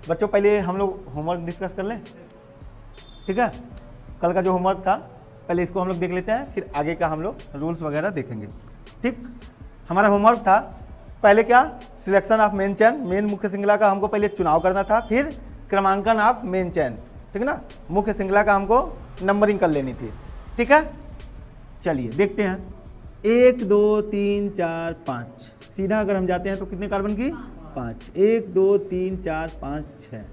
बच्चों पहले हम लोग होमवर्क डिस्कस कर लें, ठीक है। कल का जो होमवर्क था पहले इसको हम लोग देख लेते हैं, फिर आगे का हम लोग रूल्स वगैरह देखेंगे, ठीक। हमारा होमवर्क था पहले क्या, selection of main chain, main मुख्य श्रृंखला का हमको पहले चुनाव करना था, फिर क्रमांकन ऑफ मेन चैन, ठीक है ना। मुख्य श्रृंखला का हमको नंबरिंग कर लेनी थी, ठीक है। चलिए देखते हैं, 1 2 3 4 5, सीधा अगर हम जाते हैं तो कितने कार्बन की, 5, 1 2 3 4 5 6,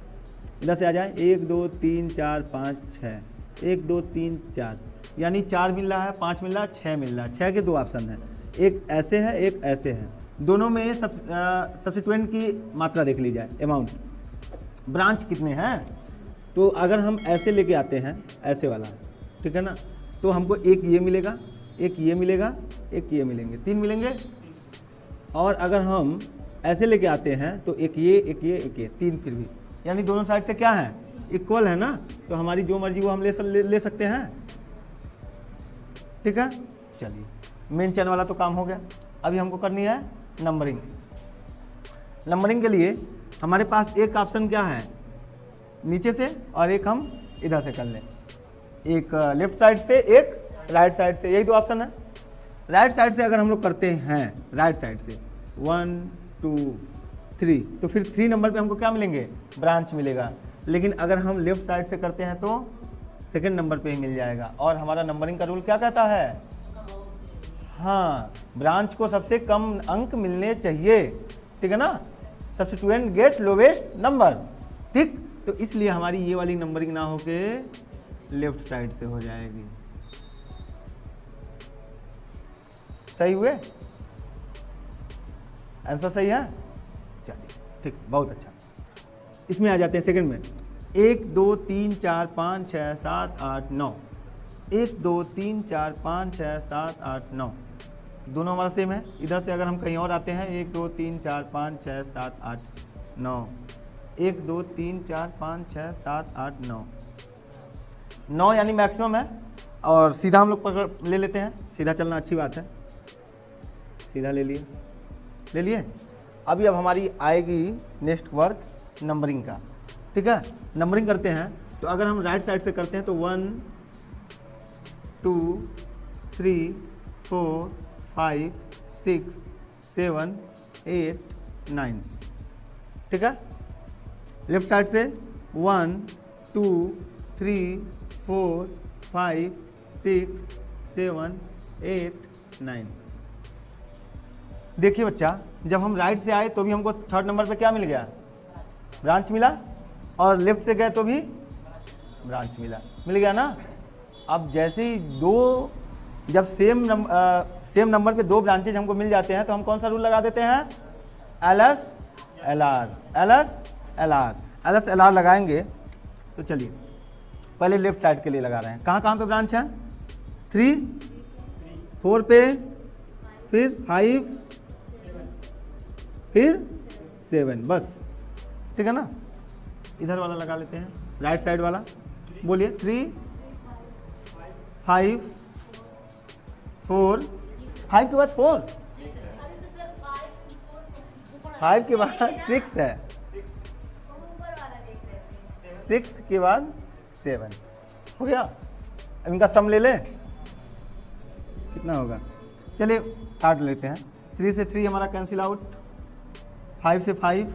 इधर से आ जाए 1 2 3 4 5 6, 1 2 3 4, यानी 4 मिल रहा है, 5 मिल रहा है, 6 मिल रहा है। 6 के 2 ऑप्शन हैं, एक ऐसे है एक ऐसे है, दोनों में सब्स्टिट्यूएंट की मात्रा देख ली जाए, अमाउंट, ब्रांच कितने हैं। तो अगर हम ऐसे लेके आते हैं, ऐसे वाला, ठीक है ना, तो हमको एक ये मिलेगा, एक ये मिलेगा, एक ये मिलेंगे, 3 मिलेंगे। और अगर हम ऐसे लेके आते हैं तो एक ये एक ये एक ये, 3 फिर भी, यानी दोनों साइड से क्या है, इक्वल है ना। तो हमारी जो मर्जी वो हम ले सकते हैं, ठीक है। चलिए मेन चैन वाला तो काम हो गया, अभी हमको करनी है नंबरिंग। नंबरिंग के लिए हमारे पास एक ऑप्शन क्या है, नीचे से, और एक हम इधर से कर लें, एक लेफ्ट साइड से एक राइट साइड से, यही 2 ऑप्शन है। राइट साइड से अगर हम लोग करते हैं, राइट साइड से 1 2 3, तो फिर 3 नंबर पे हमको क्या मिलेंगे, ब्रांच मिलेगा। लेकिन अगर हम लेफ्ट साइड से करते हैं तो सेकंड नंबर पे ही मिल जाएगा। और हमारा नंबरिंग का रूल क्या कहता है, हाँ, ब्रांच को सबसे कम अंक मिलने चाहिए, ठीक है ना, सब्स्टिट्यूएंट गेट लोवेस्ट नंबर, ठीक। तो इसलिए हमारी ये वाली नंबरिंग ना होके लेफ्ट साइड से हो जाएगी। सही हुए, आंसर सही है, चलिए ठीक, बहुत अच्छा। इसमें आ जाते हैं सेकंड में, 1 2 3 4 5 6 7 8 9, 1 2 3 4 5 6 7 8 9, दोनों हमारा सेम है। इधर से अगर हम कहीं और आते हैं, 1 2 3 4 5 6 7 8 9, 1 2 3 4 5 6 7 8 9, 9 यानी मैक्सिमम है। और सीधा हम लोग पकड़ ले लेते हैं, सीधा चलना अच्छी बात है, सीधा ले लिए। अभी अब हमारी आएगी नेक्स्ट वर्क नंबरिंग का, ठीक है। नंबरिंग करते हैं तो अगर हम राइट साइड से करते हैं तो 1 2 3 4 5 6 7 8 9, ठीक है। लेफ्ट साइड से 1 2 3 4 5 6 7 8 9। देखिए बच्चा, जब हम राइट से आए तो भी हमको थर्ड नंबर पे क्या मिल गया, ब्रांच मिला, और लेफ्ट से गए तो भी ब्रांच मिल गया ना। अब जैसे ही जब सेम नंबर पे 2 ब्रांचेज हमको मिल जाते हैं तो हम कौन सा रूल लगा देते हैं, LS LR लगाएंगे। तो चलिए पहले लेफ्ट साइड के लिए लगा रहे हैं, कहाँ पे ब्रांच है, 3 4 पे, फिर 5, फिर 7, बस, ठीक है ना। इधर वाला लगा लेते हैं, राइट साइड वाला, बोलिए 3 5 4, 5 के बाद 4, 5 के बाद 6 है, 6 के बाद 7, हो गया। अब इनका सम ले लें, कितना होगा, चलिए काट लेते हैं। 3 से 3 हमारा कैंसिल आउट, 5 से 5,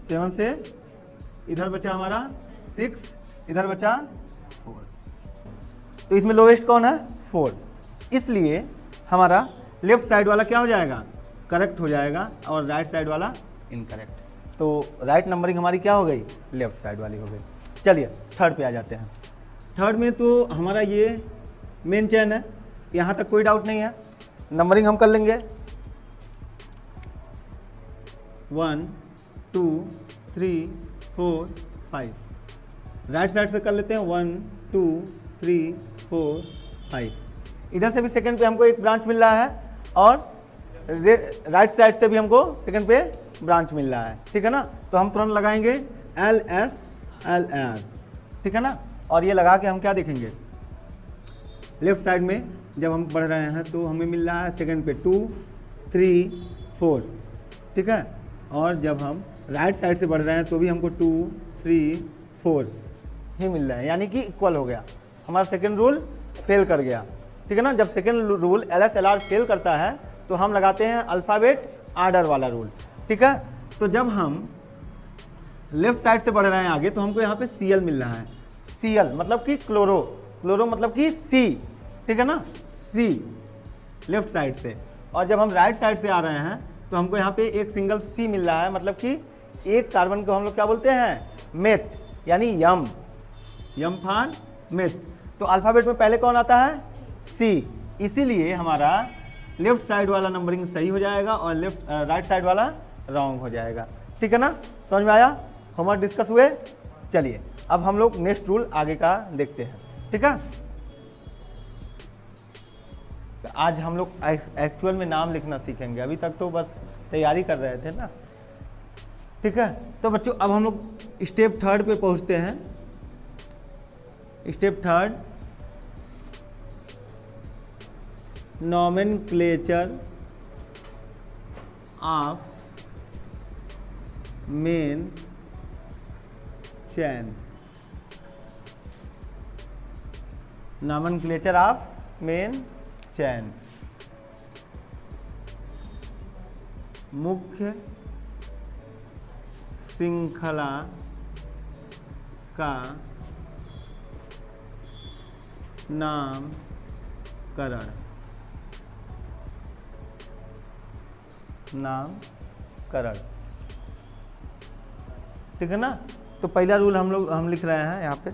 7 से इधर बचा हमारा 6, इधर बचा 4। तो इसमें लोवेस्ट कौन है, 4, इसलिए हमारा लेफ्ट साइड वाला क्या हो जाएगा, करेक्ट हो जाएगा, और राइट साइड वाला इनकरेक्ट। तो राइट नंबरिंग हमारी क्या हो गई, लेफ्ट साइड वाली हो गई। चलिए थर्ड पे आ जाते हैं। थर्ड में तो हमारा ये मेन चैन है, यहाँ तक कोई डाउट नहीं है, नंबरिंग हम कर लेंगे 1 2 3 4 5। राइट साइड से कर लेते हैं 1 2 3 4 5। इधर से भी सेकंड पे हमको एक ब्रांच मिल रहा है, और राइट साइड से भी हमको सेकंड पे ब्रांच मिल रहा है, ठीक है ना। तो हम तुरंत लगाएंगे LS LR, ठीक है ना। और ये लगा के हम क्या देखेंगे, लेफ्ट साइड में जब हम बढ़ रहे हैं तो हमें मिल रहा है सेकंड पे 2 3 4, ठीक है। और जब हम राइट साइड से बढ़ रहे हैं तो भी हमको 2, 3, 4 ही मिल रहा है, यानी कि इक्वल हो गया। हमारा सेकेंड रूल फेल कर गया, ठीक है ना। जब सेकेंड रूल LSLR फेल करता है तो हम लगाते हैं अल्फ़ाबेट आर्डर वाला रूल, ठीक है। तो जब हम लेफ्ट साइड से बढ़ रहे हैं आगे तो हमको यहाँ पे Cl मिल रहा है। Cl मतलब कि क्लोरो, क्लोरो मतलब कि C, ठीक है ना, C लेफ्ट साइड से। और जब हम राइट साइड से आ रहे हैं तो हमको यहाँ पे एक सिंगल C मिल रहा है, मतलब कि एक कार्बन को हम लोग क्या बोलते हैं, मेथ, यानी यम फॉर मेथ। तो अल्फ़ाबेट में पहले कौन आता है, C, इसीलिए हमारा लेफ्ट साइड वाला नंबरिंग सही हो जाएगा और राइट साइड वाला रॉन्ग हो जाएगा, ठीक है ना। समझ में आया, होमवर्क डिस्कस हुए। चलिए अब हम लोग नेक्स्ट रूल आगे का देखते हैं, ठीक है। आज हम लोग एक्चुअल में नाम लिखना सीखेंगे, अभी तक तो बस तैयारी कर रहे थे ना, ठीक है। तो बच्चों अब हम लोग स्टेप 3 पे पहुंचते हैं। Step 3, nomenclature of main chain. Nomenclature of main चैन, मुख्य श्रृंखला का नामकरण। नामकरण, ठीक है ना। तो पहला रूल हम लिख रहे हैं यहाँ पे,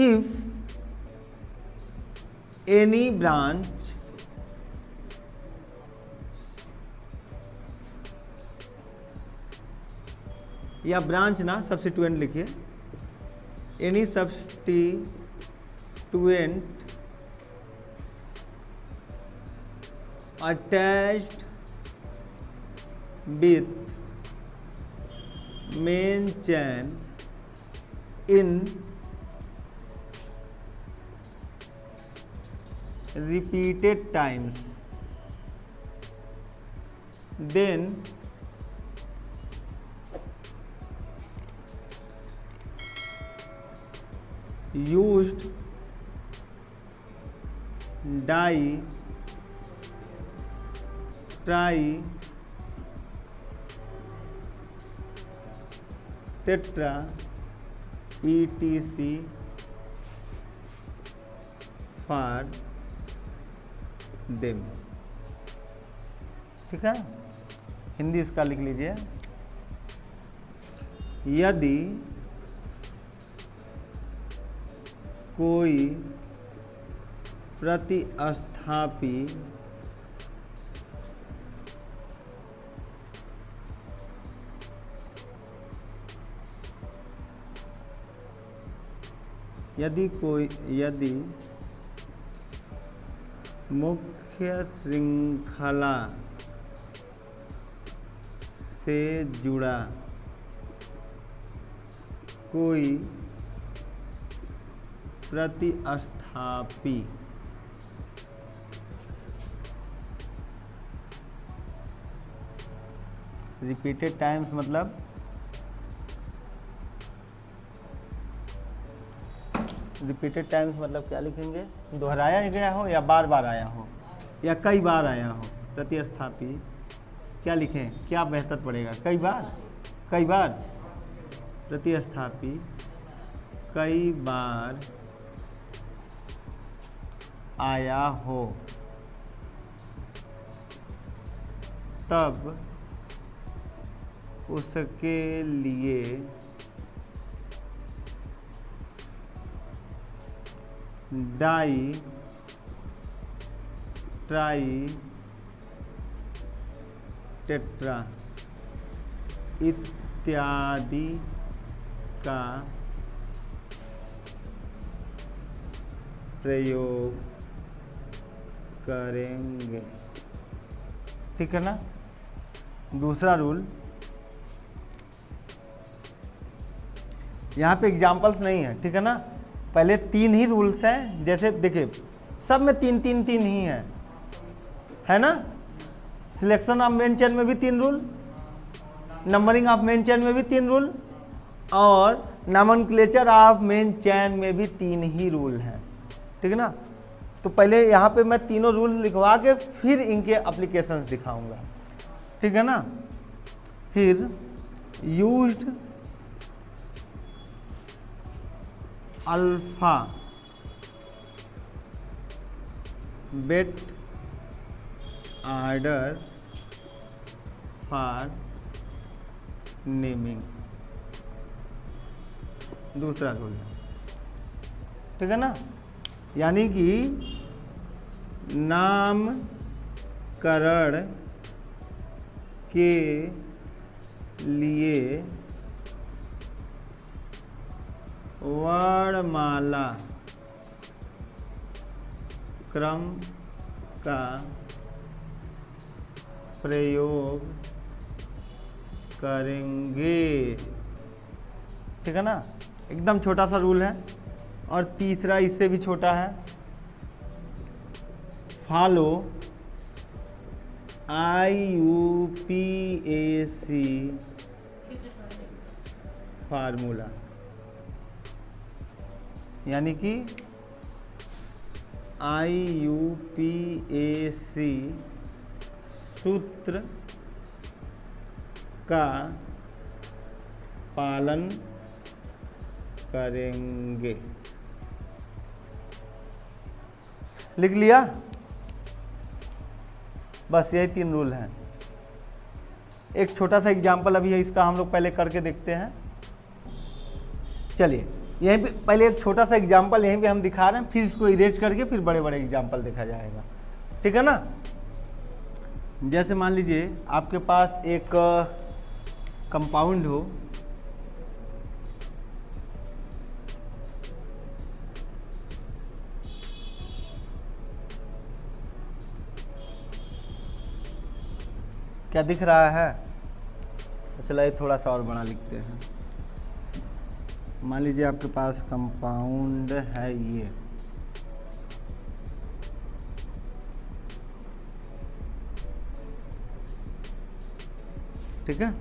इफ एनी ब्रांच या ब्रांच ना सब्स्टिट्यूएंट लिखिए, any substituent attached with main chain in repeated times, then used di tri tetra etc for them, ठीक है। हिंदी इसका लिख लीजिए, यदि कोई प्रतिस्थापी यदि मुख्य श्रृंखला से जुड़ा कोई प्रतिस्थापी रिपीटेड टाइम्स मतलब रिपीटेड टाइम्स मतलब क्या लिखेंगे, दोहराया गया हो या बार बार आया हो या कई बार आया हो। प्रतिस्थापी क्या लिखें, क्या बेहतर पड़ेगा, कई बार प्रतिस्थापी कई बार आया हो तब उसके लिए डाई ट्राई टेट्रा इत्यादि का प्रयोग करेंगे, ठीक है ना। दूसरा रूल, यहाँ पे एग्जाम्पल्स नहीं है, ठीक है ना। पहले 3 ही रूल्स हैं, जैसे देखिए सब में 3 ही है ना, सिलेक्शन ऑफ मेन चेन में भी 3 rule, numbering of main chain में भी 3 रूल, और नॉमेनक्लेचर ऑफ मेन चैन में भी 3 ही रूल हैं, ठीक है ना। तो पहले यहाँ पे मैं तीनों रूल लिखवा के फिर इनके एप्लीकेशंस दिखाऊंगा, ठीक है ना। फिर used alphabet order for naming, दूसरा रूल है, ठीक है ना। यानी कि नामकरण के लिए वर्णमाला क्रम का प्रयोग करेंगे, ठीक है ना। एकदम छोटा सा रूल है। और तीसरा इससे भी छोटा है, फॉलो IUPAC फार्मूला, यानी कि IUPAC सूत्र का पालन करेंगे। लिख लिया? बस यही 3 रूल हैं। एक छोटा सा एग्जाम्पल अभी है, इसका हम लोग पहले करके देखते हैं। चलिए यहीं पे पहले एक छोटा सा एग्जाम्पल यहीं पे हम दिखा रहे हैं, फिर इसको इरेज करके फिर बड़े बड़े एग्जाम्पल देखा जाएगा, ठीक है ना। जैसे मान लीजिए आपके पास एक कंपाउंड हो, क्या दिख रहा है? चलिए थोड़ा सा और बड़ा लिखते हैं। मान लीजिए आपके पास कंपाउंड है ये, ठीक है।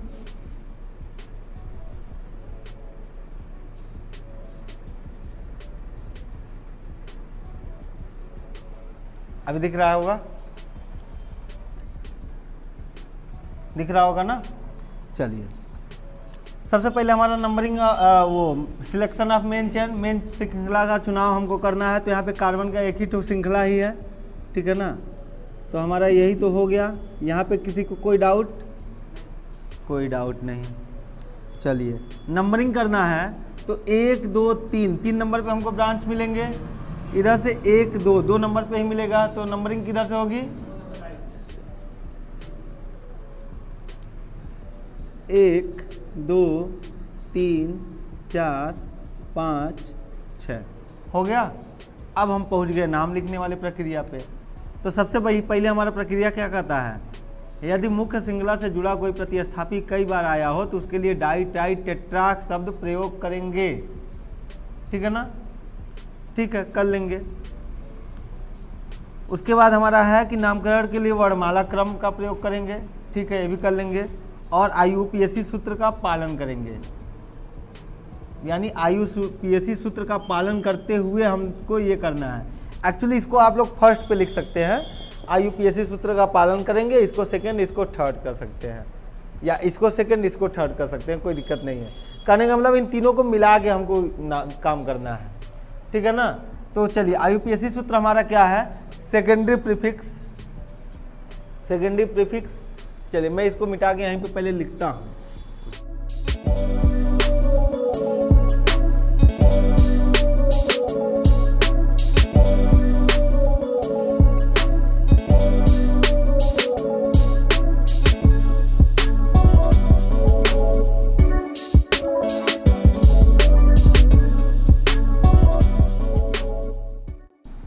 अभी दिख रहा होगा, दिख रहा होगा ना। चलिए सबसे पहले हमारा नंबरिंग वो selection of main chain, main श्रृंखला का चुनाव हमको करना है। तो यहाँ पे कार्बन का एक ही तो श्रृंखला ही है, ठीक है ना। तो हमारा यही तो हो गया। यहाँ पे किसी को कोई डाउट? कोई डाउट नहीं। चलिए नंबरिंग करना है तो 1 2 3 नंबर पे हमको ब्रांच मिलेंगे। इधर से 1 2 नंबर पे ही मिलेगा। तो नंबरिंग किधर से होगी? 1 2 3 4 5 6 हो गया। अब हम पहुंच गए नाम लिखने वाले प्रक्रिया पे। तो सबसे पहले हमारा प्रक्रिया क्या कहता है? यदि मुख्य श्रृंखला से जुड़ा कोई प्रतिस्थापी कई बार आया हो तो उसके लिए डाई ट्राई टेट्राक शब्द प्रयोग करेंगे, ठीक है ना। ठीक है, कर लेंगे। उसके बाद हमारा है कि नामकरण के लिए वर्णमाला क्रम का प्रयोग करेंगे, ठीक है, ये भी कर लेंगे। और IUPAC सूत्र का पालन करेंगे, यानी IUPAC सूत्र का पालन करते हुए हमको ये करना है। एक्चुअली इसको आप लोग फर्स्ट पे लिख सकते हैं, IUPAC सूत्र का पालन करेंगे। इसको सेकंड, इसको थर्ड कर सकते हैं, या इसको सेकंड, इसको थर्ड कर सकते हैं, कोई दिक्कत नहीं है। करने का मतलब इन तीनों को मिला के हमको काम करना है, ठीक है ना। तो चलिए IUPAC सूत्र हमारा क्या है? Secondary prefix, secondary prefix. चलिए मैं इसको मिटा के यहीं पे पहले लिखता हूँ।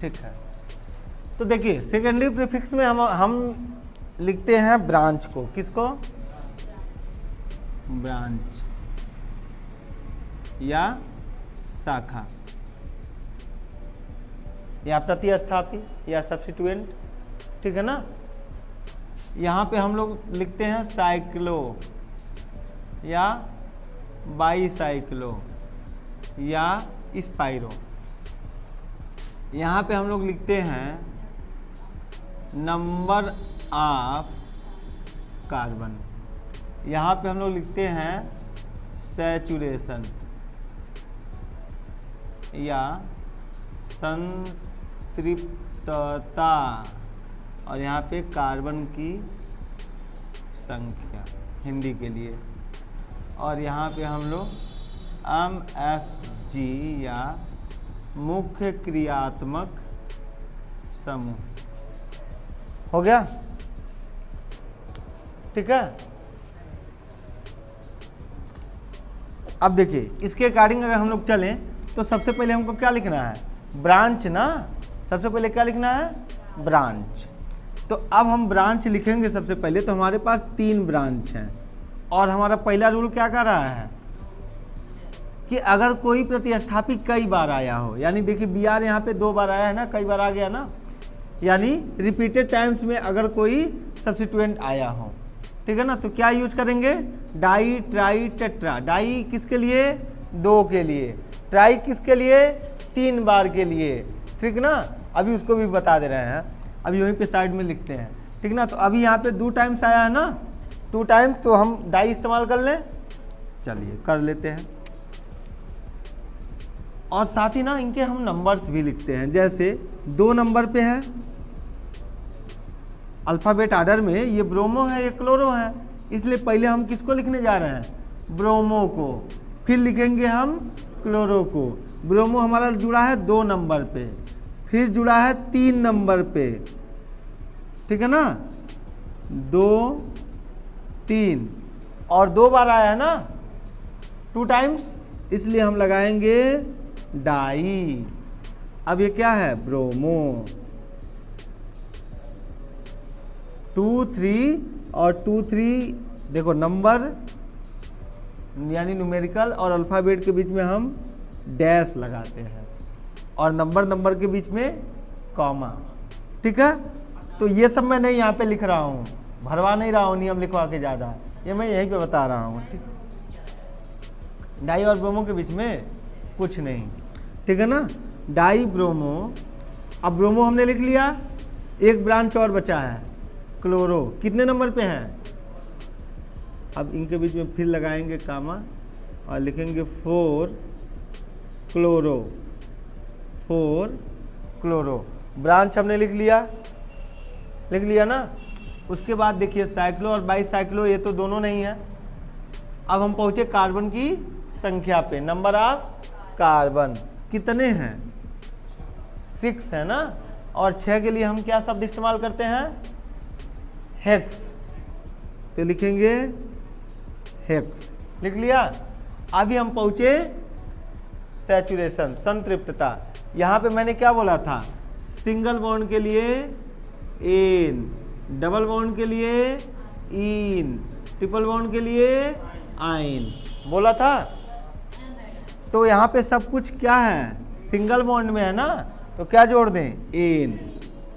ठीक है, तो देखिए सेकेंडरी प्रीफिक्स में हम लिखते हैं ब्रांच को। किसको? ब्रांच या शाखा या प्रतिस्थापी या सब्स्टिट्यूएंट, ठीक है ना। यहाँ पे हम लोग लिखते हैं साइक्लो या बाईसाइक्लो या स्पाइरो। यहाँ पे हम लोग लिखते हैं नंबर ऑफ कार्बन। यहाँ पे हम लोग लिखते हैं सैचुरेशन या संतृप्तता, और यहाँ पे कार्बन की संख्या हिंदी के लिए। और यहाँ पे हम लोग MFG या मुख्य क्रियात्मक समूह। हो गया? ठीक है। अब देखिए इसके अकॉर्डिंग अगर हम लोग चलें तो सबसे पहले हमको क्या लिखना है? ब्रांच ना। सबसे पहले क्या लिखना है? ब्रांच। तो अब हम ब्रांच लिखेंगे सबसे पहले। तो हमारे पास 3 ब्रांच हैं और हमारा पहला रूल क्या कह रहा है कि अगर कोई प्रतिस्थापी कई बार आया हो, यानी देखिए Br यहाँ पे 2 बार आया है ना, कई बार आ गया ना, यानी रिपीटेड टाइम्स में अगर कोई सब्स्टिट्यूएंट आया हो, ठीक है ना, तो क्या यूज करेंगे? Die, try, tetra. डाई किसके लिए? 2 के लिए। ट्राई किसके लिए? 3 बार के लिए, ठीक ना। अभी उसको भी बता दे रहे हैं, अभी वहीं पे साइड में लिखते हैं, ठीक ना। तो अभी यहाँ पे 2 टाइम्स आया है ना, 2 टाइम्स, तो हम डाई इस्तेमाल कर लें। चलिए कर लेते हैं। और साथ ही ना इनके हम नंबर्स भी लिखते हैं। जैसे 2 नंबर पे है अल्फ़ाबेट आर्डर में, ये ब्रोमो है, ये क्लोरो है, इसलिए पहले हम किसको लिखने जा रहे हैं? ब्रोमो को। फिर लिखेंगे हम क्लोरो को। ब्रोमो हमारा जुड़ा है 2 नंबर पे, फिर जुड़ा है 3 नंबर पे, ठीक है ना, 2, 3, और 2 बार आया है ना, 2 टाइम्स, इसलिए हम लगाएंगे डाई। अब ये क्या है? ब्रोमो। 2, 3 और 2, 3 देखो नंबर यानी न्यूमेरिकल और अल्फ़ाबेट के बीच में हम डैश लगाते हैं और नंबर के बीच में कॉमा, ठीक है। तो ये सब मैं नहीं यहाँ पे लिख रहा हूँ, भरवा नहीं रहा हूँ नियम लिखवा के ज़्यादा, ये मैं यहीं पे बता रहा हूँ, ठीक। डाई और ब्रोमो के बीच में कुछ नहीं, ठीक है ना। Die bromo. अब ब्रोमो हमने लिख लिया, एक ब्रांच और बचा है क्लोरो। कितने नंबर पे हैं? अब इनके बीच में फिर लगाएंगे कामा और लिखेंगे 4 क्लोरो। 4 क्लोरो ब्रांच हमने लिख लिया ना। उसके बाद देखिए साइक्लो और बाईसाइक्लो, ये तो दोनों नहीं है। अब हम पहुंचे कार्बन की संख्या पे। नंबर ऑफ कार्बन कितने हैं? 6 है ना। और 6 के लिए हम क्या शब्द इस्तेमाल करते हैं? हेक्स। तो लिखेंगे हेक्स। लिख लिया। अभी हम पहुंचे सैचुरेशन, संतृप्तता। यहाँ पे मैंने क्या बोला था? सिंगल बॉन्ड के लिए एन, डबल बॉन्ड के लिए इन, ट्रिपल बॉन्ड के लिए आइन बोला था। तो यहाँ पे सब कुछ क्या है? सिंगल बॉन्ड में है ना, तो क्या जोड़ दें? एन।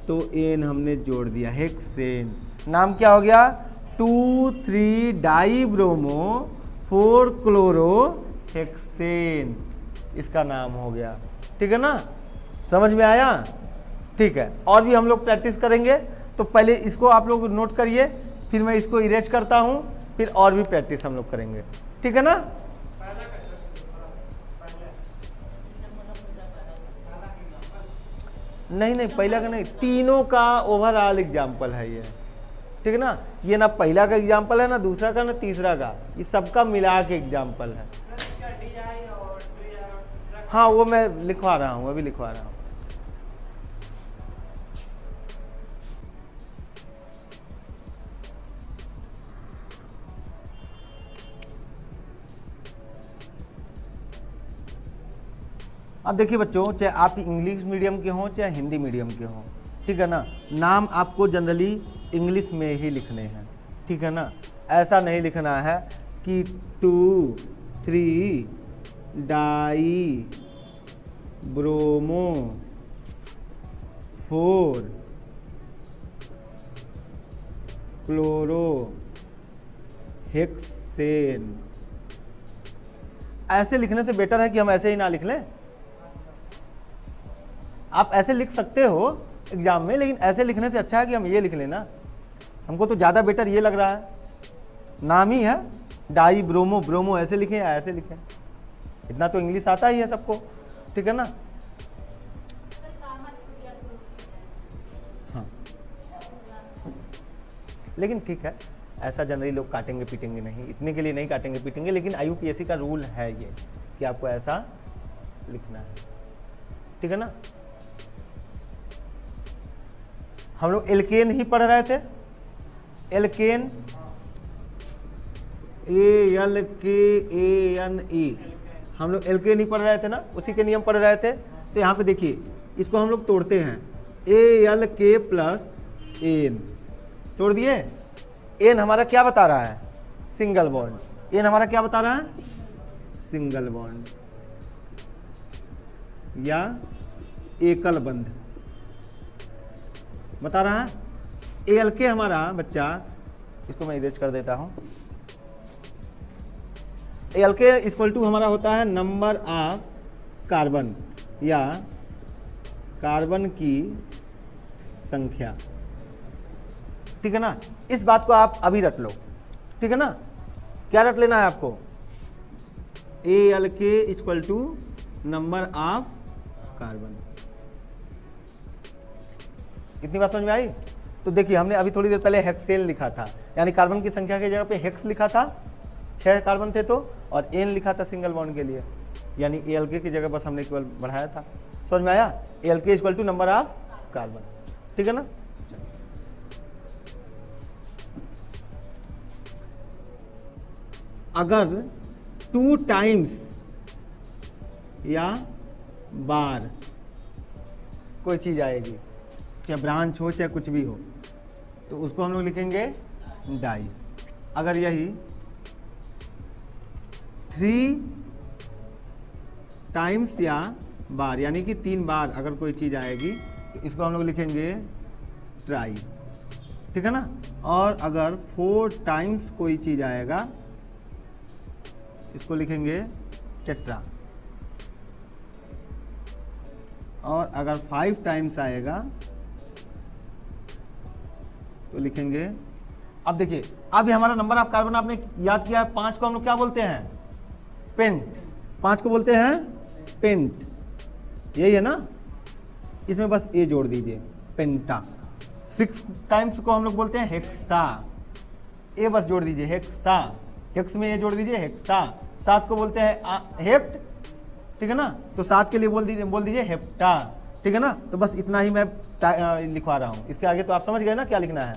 तो एन हमने जोड़ दिया, हेक्सेन। नाम क्या हो गया? 2, 3 डाई ब्रोमो 4 क्लोरो हेक्सेन, इसका नाम हो गया, ठीक है ना। समझ में आया? ठीक है। और भी हम लोग प्रैक्टिस करेंगे, तो पहले इसको आप लोग नोट करिए, फिर मैं इसको इरेज करता हूँ, फिर और भी प्रैक्टिस हम लोग करेंगे, ठीक है ना। नहीं पहला का नहीं, तीनों का ओवरऑल एग्जाम्पल है ये, ठीक है ना। ये ना पहला का एग्जाम्पल है, ना दूसरा का, ना तीसरा का, ये सबका मिला के एग्जाम्पल है। हाँ वो मैं लिखवा रहा हूँ, अभी लिखवा रहा हूँ। अब देखिए बच्चों, चाहे आप इंग्लिश मीडियम के हों चाहे हिंदी मीडियम के हों, ठीक है ना, नाम आपको जनरली इंग्लिश में ही लिखने हैं, ठीक है ना। ऐसा नहीं लिखना है कि 2, 3 डाई ब्रोमो 4 क्लोरोहेक्सेन। ऐसे लिखने से बेटर है कि हम ऐसे ही ना लिख लें। आप ऐसे लिख सकते हो एग्जाम में, लेकिन ऐसे लिखने से अच्छा है कि हम ये लिख लेना। हमको तो ज़्यादा बेटर ये लग रहा है, नाम ही है डाई ब्रोमो, ब्रोमो ऐसे लिखें या ऐसे लिखें, इतना तो इंग्लिश आता ही है सबको, ठीक है ना। हाँ, लेकिन ठीक है, ऐसा जनरली लोग काटेंगे पीटेंगे नहीं, इतने के लिए नहीं काटेंगे पीटेंगे, लेकिन IUPAC का रूल है ये कि आपको ऐसा लिखना है, ठीक है ना। हम लोग एल्केन ही पढ़ रहे थे, एल्केन ALKANE, हम लोग एल्केन ही पढ़ रहे थे ना, उसी के नियम पढ़ रहे थे। तो यहाँ पे देखिए, इसको हम लोग तोड़ते हैं, ALK प्लस एन, तोड़ दिए। एन हमारा क्या बता रहा है? Single bond. एन हमारा क्या बता रहा है? सिंगल बॉन्ड या एकल बंध बता रहा है। ALK हमारा बच्चा, इसको मैं इरेज कर देता हूं, ALK इक्वल टू हमारा होता है नंबर ऑफ कार्बन या कार्बन की संख्या, ठीक है ना। इस बात को आप अभी रट लो, ठीक है ना। क्या रट लेना है आपको? ALK equal to number of carbon. इतनी बात समझ में आई? तो देखिए, हमने अभी थोड़ी देर पहले हेक्सेन लिखा था, यानी कार्बन की संख्या की जगह पे हेक्स लिखा था, 6 कार्बन थे तो, और एन लिखा था सिंगल बॉन्ड के लिए, यानी ALK की जगह बस हमने केवल बढ़ाया था। समझ में आया? ALK equal to number of carbon, ठीक है ना। अगर 2 टाइम्स या बार कोई चीज आएगी, चाहे ब्रांच हो चाहे कुछ भी हो, तो उसको हम लोग लिखेंगे डाई। अगर यही 3 टाइम्स या बार, यानी कि 3 बार अगर कोई चीज आएगी, तो इसको हम लोग लिखेंगे ट्राई, ठीक है ना। और अगर 4 टाइम्स कोई चीज आएगा, इसको लिखेंगे टेट्रा। और अगर 5 टाइम्स आएगा तो लिखेंगे, अब देखिए, अब ये हमारा नंबर ऑफ कार्बन आपने याद किया है। 5 को हम लोग क्या बोलते हैं? पेंट। 5 को बोलते हैं पेंट, यही है ना। इसमें बस ए जोड़ दीजिए, पेंटा। 6 टाइम्स को हम लोग बोलते हैं हेक्सा, ए बस जोड़ दीजिए, हेक्सा। हेक्स में ए जोड़ दीजिए, हेक्सा। 7 को बोलते हैं हेप्ट, ठीक है ना। तो 7 के लिए बोल दीजिए हेप्टा, ठीक है ना। तो बस इतना ही मैं लिखवा रहा हूं, इसके आगे तो आप समझ गए ना क्या लिखना है।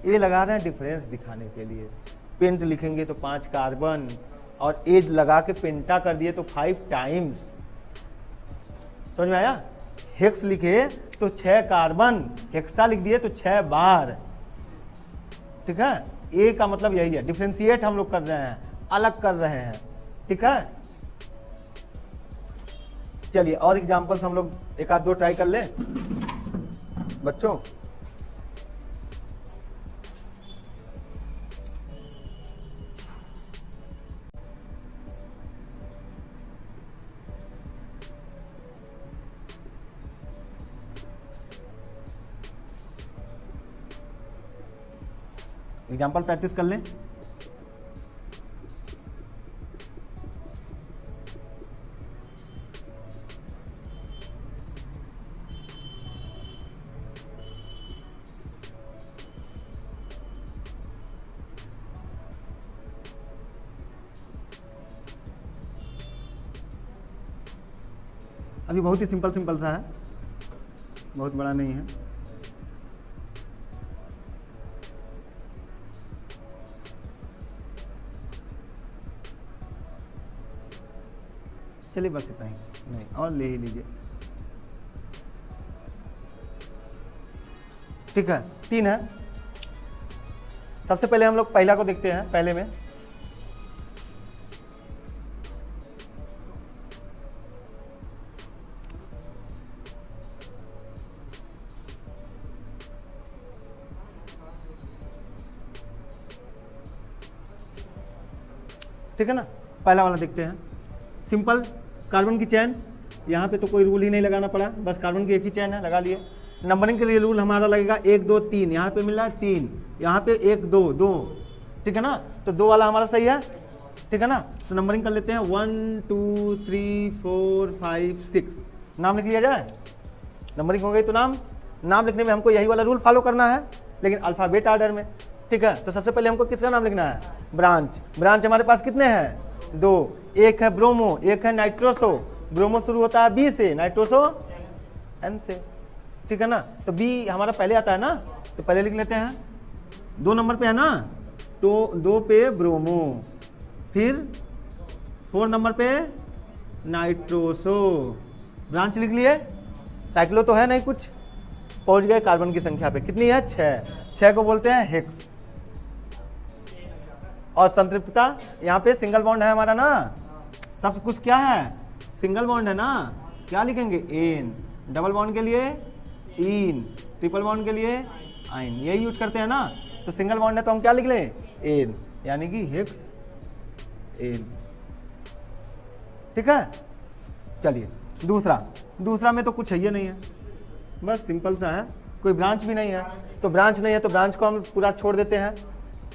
ये लगा रहे हैं डिफरेंस दिखाने के लिए। पेंट लिखेंगे तो 5 कार्बन, और एज लगा के पेंटा कर दिए तो 5 टाइम्स। समझ में आया? हेक्स लिखे तो 6 कार्बन, हेक्सा लिख दिए तो 6 बार, ठीक है। ए का मतलब यही है, डिफरेंशिएट हम लोग कर रहे हैं, अलग कर रहे हैं, ठीक है। चलिए और एग्जांपल्स हम लोग 1-2 ट्राई कर लें बच्चों। एग्जाम्पल प्रैक्टिस कर लें। अभी बहुत ही सिंपल सिंपल सा है, बहुत बड़ा नहीं है। चलिए बस इतना ही, नहीं और ले ही लीजिए, ठीक है। 3 है। सबसे पहले हम लोग पहला को देखते हैं। पहले में ठीक है ना। पहला वाला देखते हैं, सिंपल कार्बन की चैन, यहाँ पे तो कोई रूल ही नहीं लगाना पड़ा, बस कार्बन की एक ही चैन है, लगा लिए। नंबरिंग के लिए रूल हमारा लगेगा 1 2 3, यहाँ पे मिल रहा है 3, यहाँ पे 1 2 2, ठीक है ना, तो 2 वाला हमारा सही है, ठीक है ना। तो नंबरिंग कर लेते हैं 1 2 3 4 5 6, नाम लिख लिया जाए। नंबरिंग हो गई तो नाम लिखने में हमको यही वाला रूल फॉलो करना है, लेकिन अल्फ़ाबेट ऑर्डर में, ठीक है। तो सबसे पहले हमको किसका नाम लिखना है, ब्रांच हमारे पास कितने हैं, 2, एक है ब्रोमो, एक है नाइट्रोसो। ब्रोमो शुरू होता है बी से, नाइट्रोसो एन से, ठीक है ना। तो बी हमारा पहले आता है ना, तो पहले लिख लेते हैं, 2 नंबर पे है ना, तो 2 पे ब्रोमो, फिर 4 नंबर पे नाइट्रोसो, ब्रांच लिख लिए। साइक्लो तो है नहीं कुछ, पहुंच गए कार्बन की संख्या पे, कितनी है 6 को बोलते हैं हेक्स। और संतृप्तता यहाँ पे सिंगल बॉन्ड है हमारा ना, सब कुछ क्या है, सिंगल बॉन्ड है ना, क्या लिखेंगे एन, डबल बॉन्ड के लिए इन, ट्रिपल बॉन्ड के लिए आइन, यही यूज करते हैं ना। तो सिंगल बॉन्ड है तो हम क्या लिख लें, एन, यानी कि हेक्स एन, ठीक है। चलिए दूसरा में तो कुछ है ही नहीं है, बस सिंपल सा है, कोई ब्रांच भी नहीं है, तो ब्रांच नहीं है तो ब्रांच को हम पूरा छोड़ देते हैं।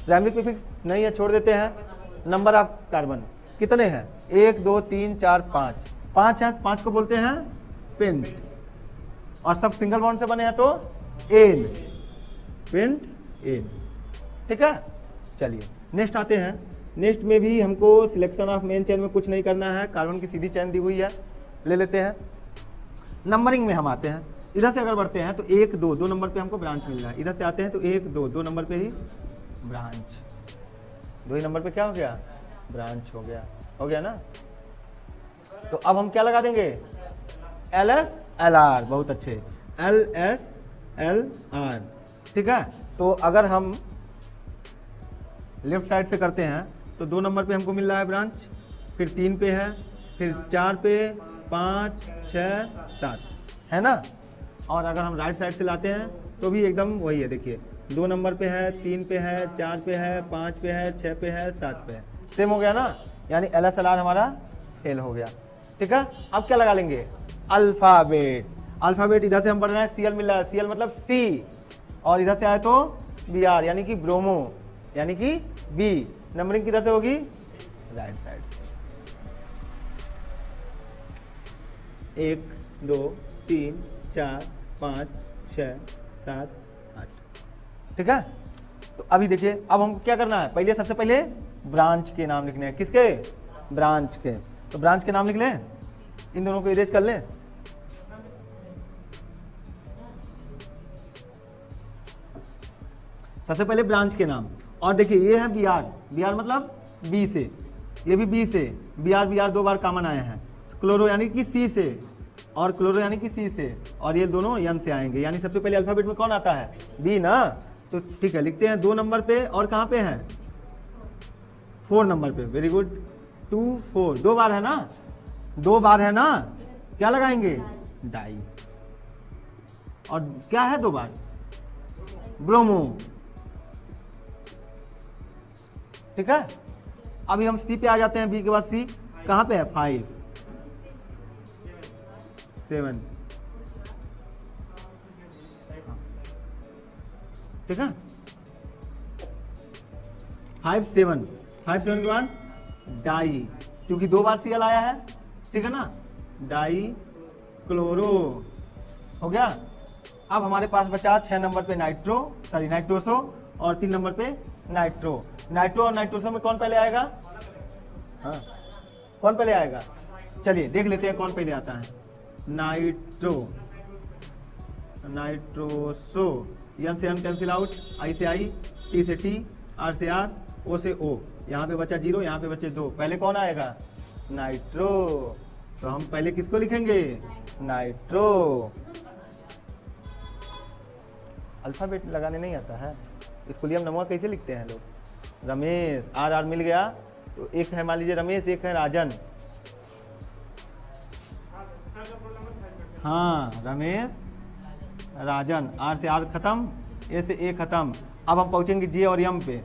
प्राइमरी प्रीफिक्स नहीं है, छोड़ देते हैं। नंबर ऑफ कार्बन कितने हैं, 1 2 3 4 5 है, 5 को बोलते हैं पेंट, और सब सिंगल बॉन्ड से बने हैं तो एन, पेंट एन, ठीक है। चलिए नेक्स्ट आते हैं, नेक्स्ट में भी हमको सिलेक्शन ऑफ मेन चेन में कुछ नहीं करना है, कार्बन की सीधी चैन दी हुई है, ले लेते हैं। नंबरिंग में हम आते हैं, इधर से अगर बढ़ते हैं तो 1 2 नंबर पे हमको ब्रांच मिल रहा है, इधर से आते हैं तो 1 2 नंबर पे ही ब्रांच, 2 ही नंबर पे क्या हो गया, ब्रांच हो गया ना। तो अब हम क्या लगा देंगे, LS LR, बहुत अच्छे, LS LR, ठीक है। तो अगर हम लेफ्ट साइड से करते हैं तो 2 नंबर पे हमको मिल रहा है ब्रांच, फिर 3 पे है, फिर 4 पे, 5 6 7 है ना। और अगर हम राइट साइड से लाते हैं तो भी एकदम वही है, देखिए 2 नंबर पे है, 3 पे है, 4 पे है, 5 पे है, 6 पे है, 7 पे है, सेम हो गया ना, यानी LS LR हमारा फेल हो गया, ठीक है। अब क्या लगा लेंगे, अल्फ़ाबेट इधर से हम पढ़ रहे हैं Cl मिल रहा है, Cl मतलब C, और इधर से आए तो Br यानी कि ब्रोमो, यानी कि B। नंबरिंग किधर से होगी, राइट साइड से, 1 2 3 4 5 6 7 8, ठीक है। तो अभी देखिए, अब हमको क्या करना है, पहले सबसे पहले ब्रांच के नाम लिखने हैं, किसके, ब्रांच के। तो ब्रांच के नाम लिख लें, इन दोनों को इरेज कर लें। सबसे पहले ब्रांच के नाम, और देखिए ये है Br मतलब B से, ये भी B से, Br 2 बार कॉमन आए हैं, क्लोरो यानी कि C से, और क्लोरो यानी कि C से, और ये दोनों N से आएंगे, यानी सबसे पहले अल्फाबेट में कौन आता है, B ना। तो ठीक है, लिखते हैं 2 नंबर पे, और कहाँ पे है, 4 नंबर पे, वेरी गुड, 2 4, 2 बार है ना, 2 बार है ना, क्या लगाएंगे, डाई, और क्या है 2 बार, ब्रोमो, ठीक है। अभी हम C पे आ जाते हैं, B के बाद C कहाँ पे है, 5 7, ठीक है, 5 7 के बाद डाई, क्योंकि 2 बार Cl आया है, ठीक है ना, डाई क्लोरो हो गया। अब हमारे पास बचा 6 नंबर पे नाइट्रोसो, और 3 नंबर पे नाइट्रो और नाइट्रोसो में कौन पहले आएगा, हाँ कौन पहले आएगा, चलिए देख लेते हैं कौन पहले आता है, नाइट्रोसो, N से N कैंसिल आउट, I से I, T से T, R से R, O से O, यहाँ पे बचा 0, यहाँ पे बचे 2, पहले कौन आएगा, नाइट्रो। तो हम पहले किसको लिखेंगे, नाइट्रो। अल्फाबेट लगाने नहीं आता है, स्कूलियम नमूना कैसे लिखते हैं लोग, रमेश, R मिल गया, तो एक है मान लीजिए रमेश, एक है राजन, हाँ रमेश राजन, R से R खत्म, A से A खत्म। अब हम पहुंचेंगे J और M पे,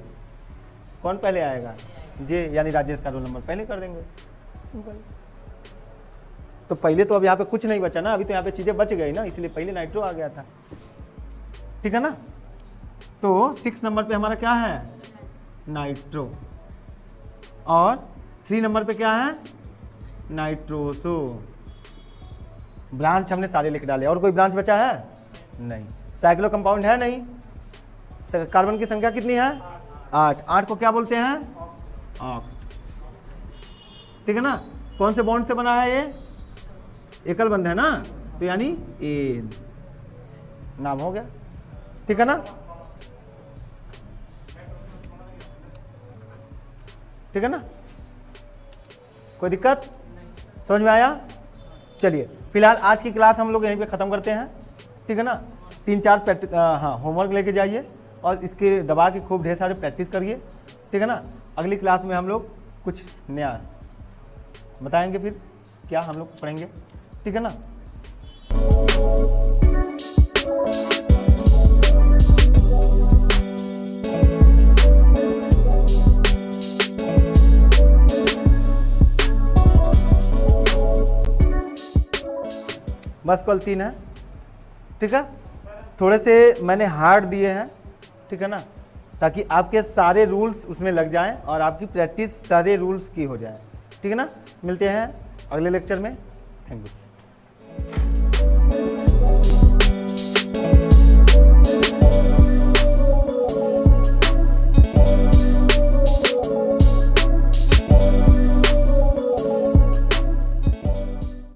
कौन पहले आएगा, जे यानी राजेश का रोल नंबर पहले कर देंगे। सिंपल। तो पहले तो अब यहाँ पे कुछ नहीं बचा ना, अभी तो यहाँ पे चीज़ें बच गई ना, इसलिए पहले नाइट्रो आ गया था, ठीक है ना। तो 6 नंबर पे हमारा क्या है, नाइट्रो, और 3 नंबर पे क्या है, नाइट्रोसो। ब्रांच हमने सारे लिख डाले, और कोई ब्रांच बचा है नहीं। साइक्लो कंपाउंड है नहीं, कार्बन की संख्या कितनी है, 8। 8 को क्या बोलते हैं, ऑक्ट, ठीक है ना। कौन से बॉन्ड से बना है ये, एकल बंध है ना, तो यानी एन नाम हो गया, ठीक है ना, ठीक है ना। कोई दिक्कत, समझ में आया। चलिए फिलहाल आज की क्लास हम लोग यहीं पे ख़त्म करते हैं, ठीक है ना। 3-4 हाँ होमवर्क लेके जाइए और इसके दबा के खूब ढेर सारे प्रैक्टिस करिए, ठीक है ना। अगली क्लास में हम लोग कुछ नया बताएंगे, फिर क्या हम लोग पढ़ेंगे, ठीक है ना। बस कल 3 है, ठीक है। थोड़े से मैंने हार्ड दिए हैं, ठीक है ना, ताकि आपके सारे रूल्स उसमें लग जाएं और आपकी प्रैक्टिस सारे रूल्स की हो जाए, ठीक है ना। मिलते हैं अगले लेक्चर में, थैंक यू।